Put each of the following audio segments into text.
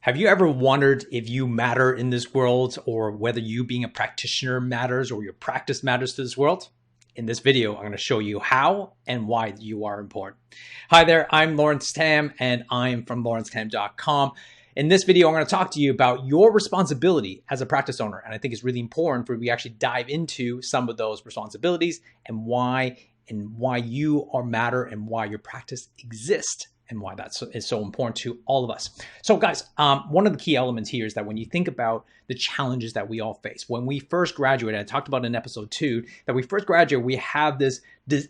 Have you ever wondered if you matter in this world, or whether you being a practitioner matters, or your practice matters to this world? In this video, I'm going to show you how and why you are important. Hi there, I'm Laurence Tham, and I'm from LaurenceTham.com. In this video, I'm going to talk to you about your responsibility as a practice owner. And I think it's really important for we actually dive into some of those responsibilities and why you are matter and why your practice exists, and why that is so important to all of us. So guys, one of the key elements here is that when you think about the challenges that we all face, when we first graduate, I talked about in episode 2, that we first graduate, we have this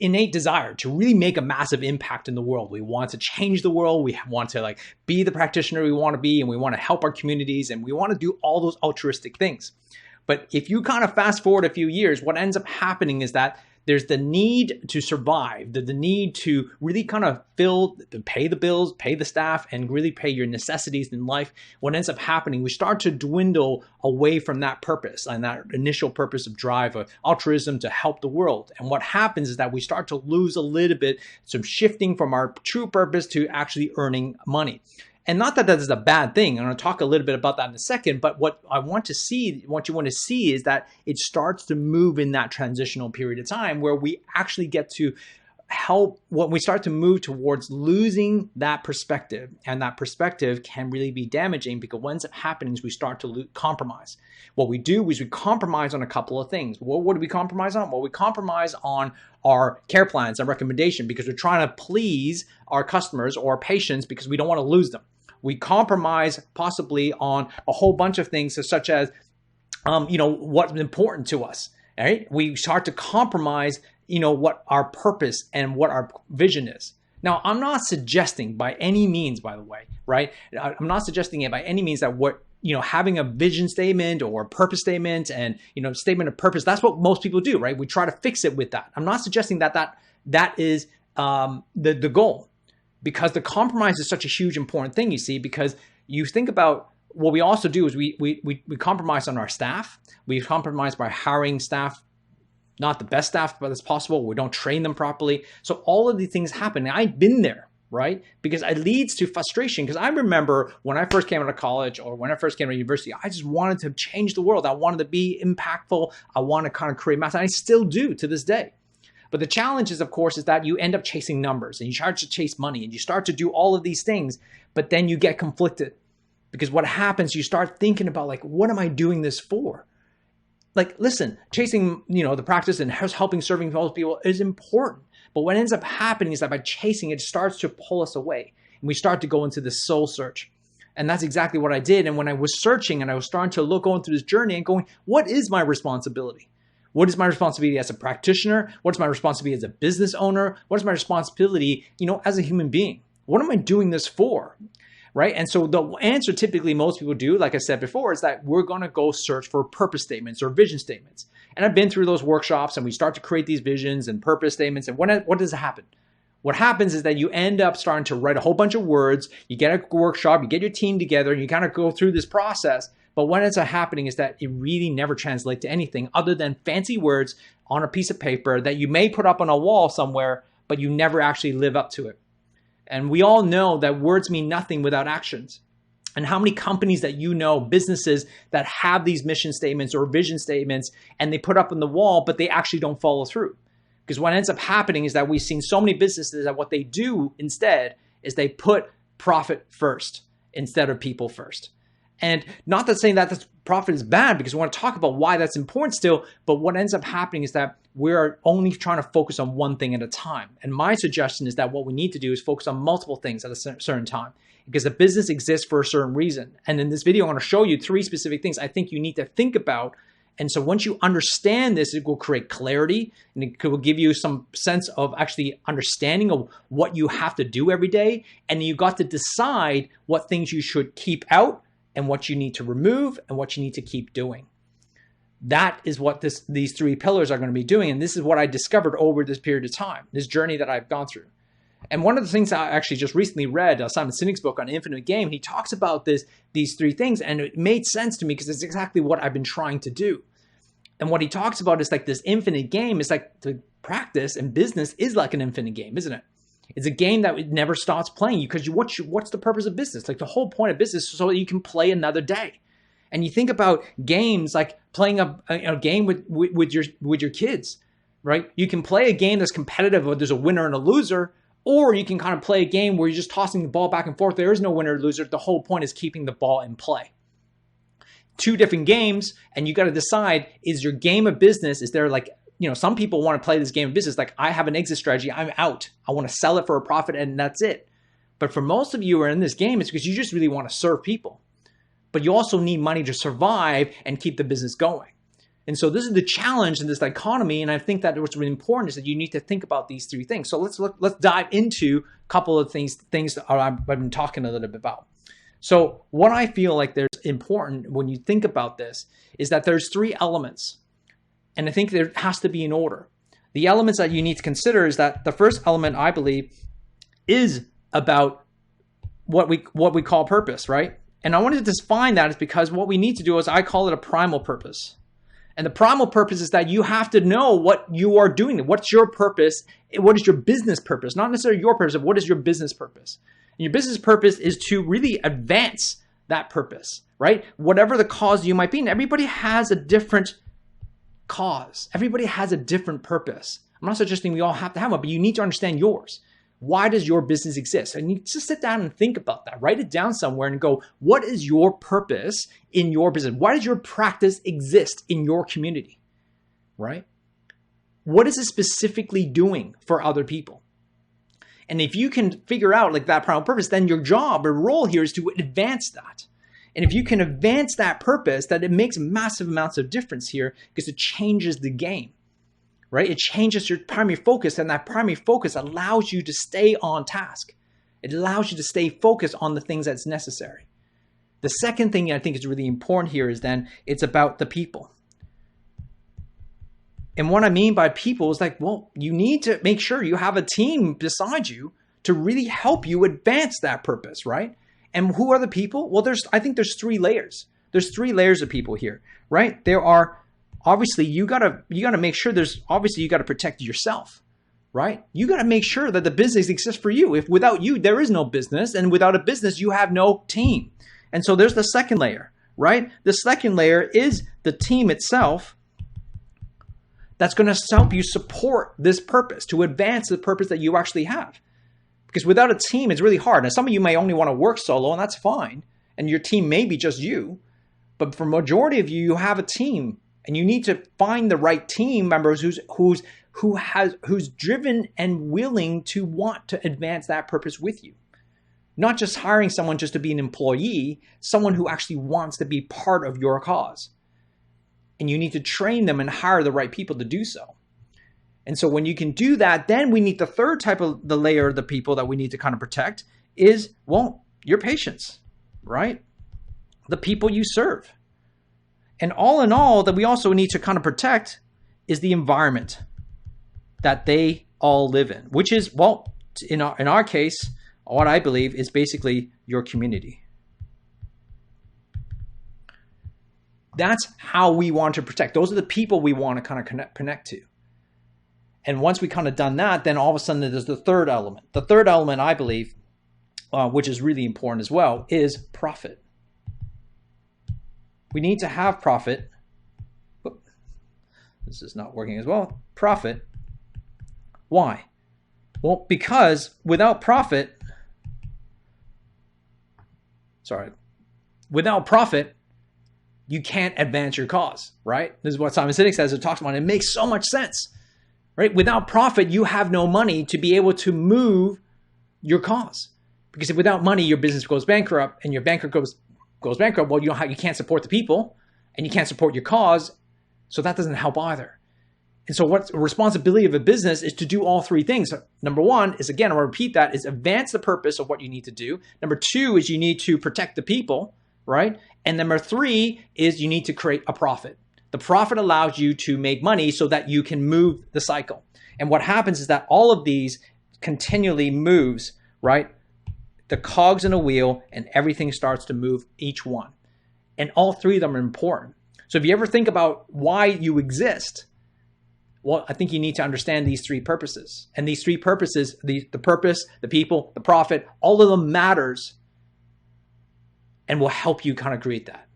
innate desire to really make a massive impact in the world. We want to change the world. We want to be the practitioner we want to be, and we want to help our communities, and we want to do all those altruistic things. But if you kind of fast forward a few years, what ends up happening is that there's the need to survive, the need to really kind of pay the bills, pay the staff, and really pay your necessities in life. What ends up happening, we start to dwindle away from that purpose and that initial purpose of drive, of altruism to help the world. And what happens is that we start to lose a little bit, some shifting from our true purpose to actually earning money. And not that that is a bad thing. I'm going to talk a little bit about that in a second. But what you want to see is that it starts to move in that transitional period of time where we actually get to help, when we start to move towards losing that perspective. And that perspective can really be damaging, because what ends up happening is we start to compromise. What we do is we compromise on a couple of things. What do we compromise on? Well, we compromise on our care plans and recommendation because we're trying to please our customers or patients because we don't want to lose them. We compromise possibly on a whole bunch of things, such as, what's important to us. Right? We start to compromise, what our purpose and what our vision is. Now, I'm not suggesting by any means, by the way, right? I'm not suggesting it by any means that having a vision statement or a purpose statement and, statement of purpose, that's what most people do, right? We try to fix it with that. I'm not suggesting that is the goal. Because the compromise is such a huge important thing, you see, because you think about what we also do is we compromise on our staff. We compromise by hiring staff, not the best staff that's possible. We don't train them properly. So all of these things happen. And I've been there, right? Because it leads to frustration. Because I remember when I first came out of college or when I first came to university, I just wanted to change the world. I wanted to be impactful. I want to kind of create mass. And I still do to this day. But the challenge is, of course, is that you end up chasing numbers and you start to chase money and you start to do all of these things, but then you get conflicted. Because what happens, you start thinking about what am I doing this for? Listen, chasing, the practice and serving most people is important. But what ends up happening is that by chasing, it starts to pull us away. And we start to go into this soul search. And that's exactly what I did. And when I was searching and I was starting to going through this journey and going, what is my responsibility? What is my responsibility as a practitioner? What is my responsibility as a business owner? What is my responsibility, as a human being? What am I doing this for? Right? And so the answer typically most people do, like I said before, is that we're going to go search for purpose statements or vision statements. And I've been through those workshops and we start to create these visions and purpose statements. And what does happen? What happens is that you end up starting to write a whole bunch of words. You get a workshop, you get your team together, and you kind of go through this process. But what ends up happening is that it really never translates to anything other than fancy words on a piece of paper that you may put up on a wall somewhere, but you never actually live up to it. And we all know that words mean nothing without actions. And how many companies that businesses that have these mission statements or vision statements, and they put up on the wall, but they actually don't follow through. Because what ends up happening is that we've seen so many businesses that what they do instead is they put profit first instead of people first. And not that saying that profit is bad, because we want to talk about why that's important still, but what ends up happening is that we're only trying to focus on one thing at a time. And my suggestion is that what we need to do is focus on multiple things at a certain time, because a business exists for a certain reason. And in this video, I want to show you 3 specific things I think you need to think about. And so once you understand this, it will create clarity and it will give you some sense of actually understanding of what you have to do every day. And you got to decide what things you should keep out and what you need to remove and what you need to keep doing. That is what these 3 pillars are going to be doing. And this is what I discovered over this period of time, this journey that I've gone through. And one of the things I actually just recently read, Simon Sinek's book on Infinite Game, he talks about these 3 things, and it made sense to me because it's exactly what I've been trying to do. And what he talks about is this infinite game is the practice and business is like an infinite game, isn't it? It's a game that it never stops playing because what's the purpose of business? Like the whole point of business is so that you can play another day. And you think about games like playing a game with your kids, right? You can play a game that's competitive where there's a winner and a loser, or you can kind of play a game where you're just tossing the ball back and forth. There is no winner or loser. The whole point is keeping the ball in play. Two different games, and you got to decide, is your game of business, is there like, some people want to play this game of business like, I have an exit strategy, I'm out. I want to sell it for a profit and that's it. But for most of you who are in this game, it's because you just really want to serve people. But you also need money to survive and keep the business going. And so this is the challenge in this dichotomy. And I think that what's really important is that you need to think about these three things. So let's dive into a couple of things that I've been talking a little bit about. So what I feel like there's important when you think about this is that there's three elements. And I think there has to be an order. The elements that you need to consider is that the first element, I believe, is about what we call purpose, right? And I wanted to define that is because what we need to do is I call it a primal purpose. And the primal purpose is that you have to know what you are doing. What's your purpose? What is your business purpose? Not necessarily your purpose, but what is your business purpose? And your business purpose is to really advance that purpose, right? Whatever the cause you might be. And everybody has a different cause. Everybody has a different purpose. I'm not suggesting we all have to have one, but you need to understand yours. Why does your business exist? And you just sit down and think about that. Write it down somewhere and go, what is your purpose in your business? Why does your practice exist in your community, right? What is it specifically doing for other people? And if you can figure out like that primal purpose, then your job or role here is to advance that. And if you can advance that purpose, that it makes massive amounts of difference here because it changes the game, right? It changes your primary focus, and that primary focus allows you to stay on task. It allows you to stay focused on the things that's necessary. The second thing I think is really important here is then it's about the people. And what I mean by people is like, well, you need to make sure you have a team beside you to really help you advance that purpose, right? And who are the people? Well, I think there's three layers. There's three layers of people here, right? There are obviously you gotta make sure you gotta protect yourself, right? You gotta make sure that the business exists for you. If without you, there is no business, and without a business, you have no team. And so there's the second layer, right? The second layer is the team itself that's going to help you support this purpose, to advance the purpose that you actually have. Because without a team, it's really hard. Now, some of you may only want to work solo, and that's fine. And your team may be just you. But for majority of you, you have a team. And you need to find the right team members who's driven and willing to want to advance that purpose with you. Not just hiring someone just to be an employee, someone who actually wants to be part of your cause. And you need to train them and hire the right people to do so. And so when you can do that, then we need the third type of the layer of the people that we need to kind of protect is, well, your patients, right? The people you serve. And all in all, that we also need to kind of protect is the environment that they all live in, which is, well, in our case, what I believe is basically your community. That's how we want to protect. Those are the people we want to kind of connect to. And once we kind of done that, then all of a sudden there's the third element. The third element, I believe, which is really important as well, is profit. We need to have profit. This is not working as well. Profit. Why? Well, because without profit, you can't advance your cause, right? This is what Simon Sinek says. It talks about it. It makes so much sense, right? Without profit, you have no money to be able to move your cause. Because if without money, your business goes bankrupt, and your banker goes bankrupt, well, you can't support the people, and you can't support your cause, so that doesn't help either. And so what's the responsibility of a business is to do all three things. Number one is, again, I'll repeat that, is advance the purpose of what you need to do. Number two is you need to protect the people, right? And number three is you need to create a profit. The profit allows you to make money so that you can move the cycle. And what happens is that all of these continually moves, right? The cogs in a wheel, and everything starts to move, each one. And all three of them are important. So if you ever think about why you exist, Well, I think you need to understand these three purposes. And these three purposes, the purpose, the people, the profit, all of them matters and will help you kind of create that.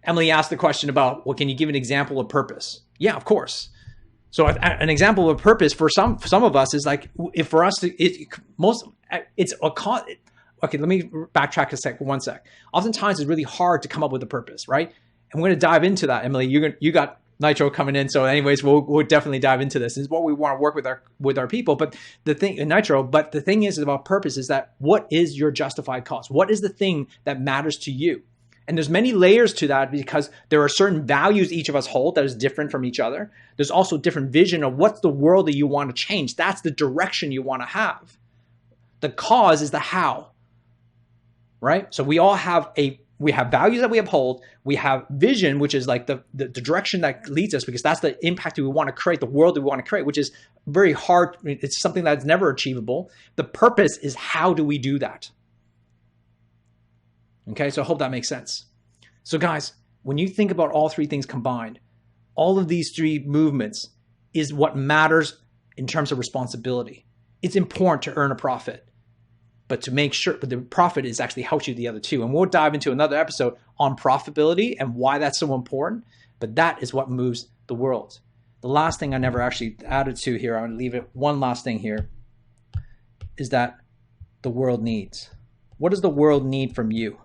Emily asked the question about, well, can you give an example of purpose? Yeah, of course. So an example of purpose for some of us is like, if for us, okay, let me backtrack one sec. Oftentimes it's really hard to come up with a purpose, right? And we're going to dive into that, Emily. You got Nitro coming in. So anyways, we'll definitely dive into this. This is what we want to work with our people. But the thing in Nitro, but the thing is about purpose is that what is your justified cause? What is the thing that matters to you? And there's many layers to that because there are certain values each of us hold that is different from each other. There's also different vision of what's the world that you want to change. That's the direction you want to have. The cause is the how, right? So we all have values that we uphold. We have vision, which is like the direction that leads us, because that's the impact that we want to create, the world that we want to create, which is very hard. It's something that's never achievable. The purpose is how do we do that? Okay, so I hope that makes sense. So guys, when you think about all three things combined, all of these three movements is what matters in terms of responsibility. It's important to earn a profit, but the profit is actually helps you the other two. And we'll dive into another episode on profitability and why that's so important, but that is what moves the world. The last thing I never actually added to here, I'm going to leave it one last thing here, is that the world needs. What does the world need from you?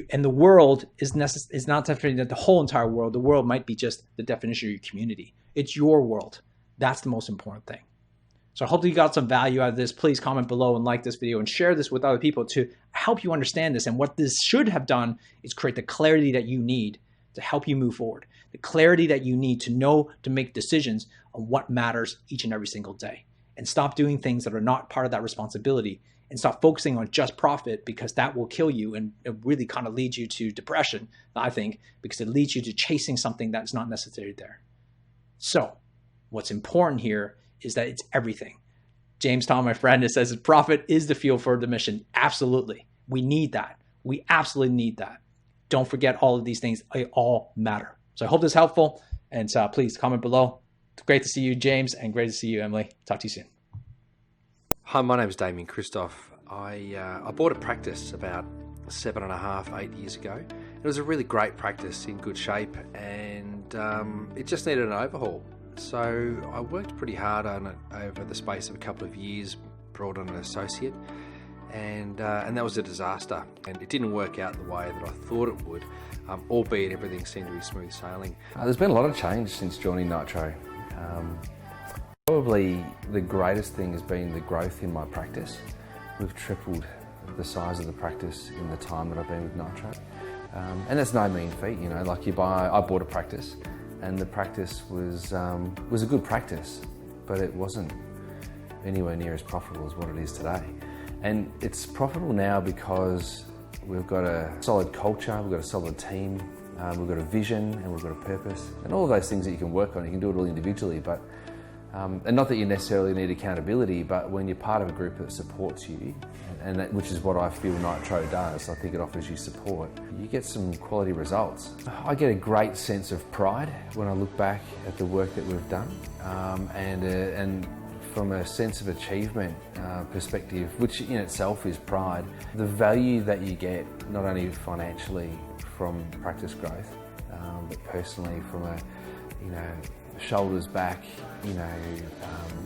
And the world is not definitely the whole entire world. The world might be just the definition of your community. It's your world. That's the most important thing. So I hope that you got some value out of this. Please comment below and like this video and share this with other people to help you understand this. And what this should have done is create the clarity that you need to help you move forward. The clarity that you need to know to make decisions on what matters each and every single day. And stop doing things that are not part of that responsibility. And stop focusing on just profit, because that will kill you and it really kind of leads you to depression, I think, because it leads you to chasing something that's not necessarily there. So what's important here is that it's everything. James Tom, my friend, says profit is the fuel for the mission. Absolutely. We need that. We absolutely need that. Don't forget all of these things. They all matter. So I hope this is helpful. And please comment below. It's great to see you, James, and great to see you, Emily. Talk to you soon. Hi, my name is Damon Christoph. I bought a practice about 8 years ago. It was a really great practice, in good shape, and it just needed an overhaul. So I worked pretty hard on it over the space of a couple of years, brought on an associate, and that was a disaster. And it didn't work out the way that I thought it would, albeit everything seemed to be smooth sailing. There's been a lot of change since joining Nitro. Probably the greatest thing has been the growth in my practice. We've tripled the size of the practice in the time that I've been with Nitro. And that's no mean feat, you know, like I bought a practice and the practice was a good practice, but it wasn't anywhere near as profitable as what it is today. And it's profitable now because we've got a solid culture, we've got a solid team, we've got a vision and we've got a purpose. And all of those things that you can work on, you can do it all individually, but and not that you necessarily need accountability, but when you're part of a group that supports you, and that, which is what I feel Nitro does, I think it offers you support, you get some quality results. I get a great sense of pride when I look back at the work that we've done, and from a sense of achievement perspective, which in itself is pride, the value that you get, not only financially from practice growth, but personally from a, you know, shoulders back, you know,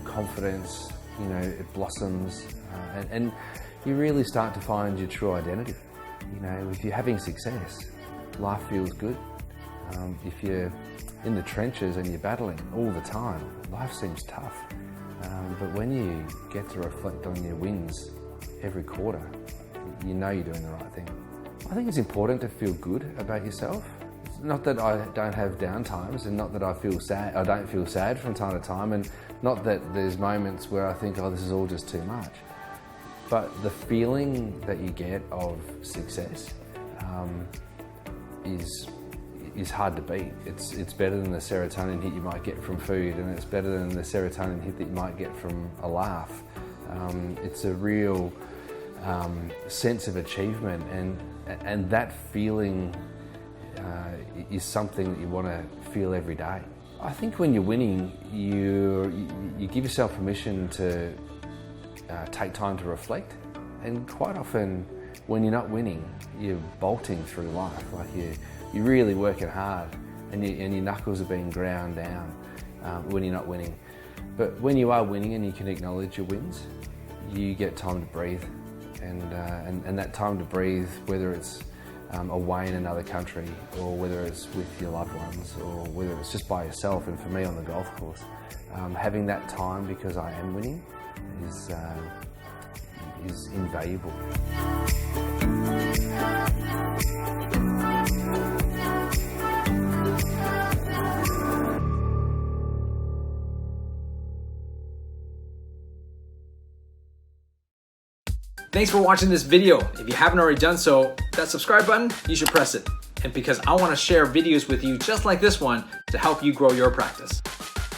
confidence, you know, it blossoms, and you really start to find your true identity. You know, if you're having success, life feels good. If you're in the trenches and you're battling all the time, life seems tough. But when you get to reflect on your wins every quarter, you know you're doing the right thing. I think it's important to feel good about yourself. Not that I don't have down times, and not that I feel sad. I don't feel sad from time to time, and not that there's moments where I think, oh, this is all just too much. But the feeling that you get of success is hard to beat. It's better than the serotonin hit you might get from food, and it's better than the serotonin hit that you might get from a laugh. It's a real sense of achievement, and that feeling is something that you want to feel every day. I think when you're winning, you give yourself permission to take time to reflect, and quite often when you're not winning, you're bolting through life, like you're really working hard, and your knuckles are being ground down when you're not winning. But when you are winning and you can acknowledge your wins, you get time to breathe, and that time to breathe, whether it's away in another country, or whether it's with your loved ones, or whether it's just by yourself, and for me on the golf course, having that time because I am winning is invaluable. Thanks for watching this video. If you haven't already done so, that subscribe button, you should press it. And because I want to share videos with you just like this one to help you grow your practice.